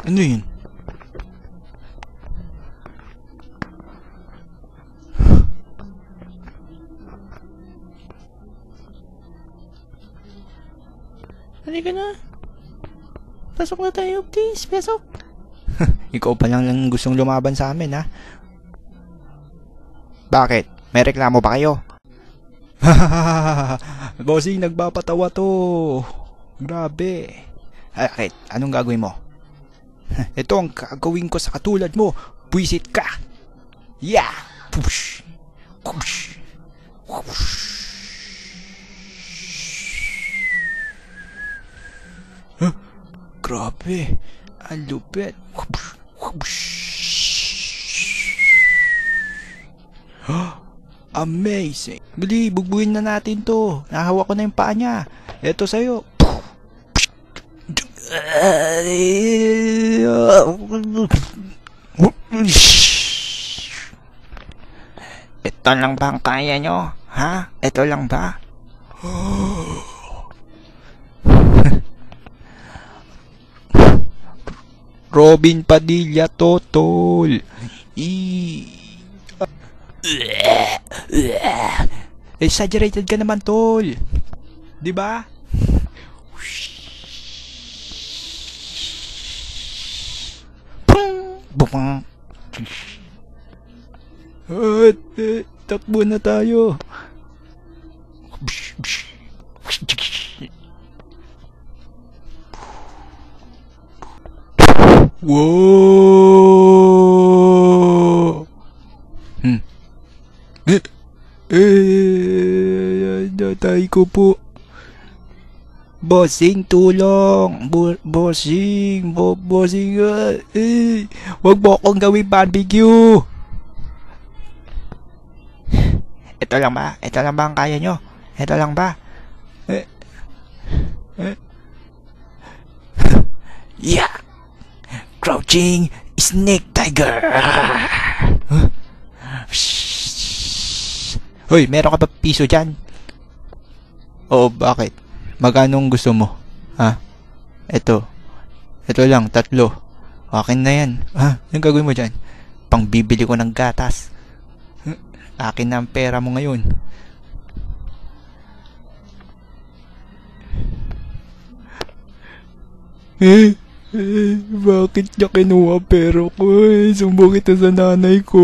Ano yun? Halika na. Pasok na tayo, please. Pasok. Ikaw pa lang gustong lumaban sa amin, ha? Bakit? May reklamo ba kayo? Bossing, nagpapatawa to. Grabe. Bakit? Anong gagawin mo? Ito ang gagawin ko sa katulad mo. Buisit ka. Yeah. Push. Push. Push. Huh? Grabe. Ang lupit. Amazing. Bili, bugbuin na natin to. Nahawak ko na yung paa niya. Eto sa'yo. Ito lang ba ang kaya nyo? Ha? Ito lang ba? Robin Padilla Totol. Exaggerated ka naman, tol. Di ba? Bumang. Takbo na tayo. Wow! Natay ko po. Bossing, tulong. Bossing. Bossing. Wag mo akong gawin barbecue. Ito lang ba? Ito lang ba ang kaya nyo? Ito lang ba? Yeah! Crouching Snake Tiger! Hoy, meron ka pa piso dyan? Oo, bakit? Magkanong gusto mo? Ha? Ito lang, 3. Akin na yan. Ha? Yung gagawin mo dyan? Pangbibili ko ng gatas. Akin na ang pera mo ngayon. Bakit niya kinuha pera ko? Sumbong kita sa nanay ko.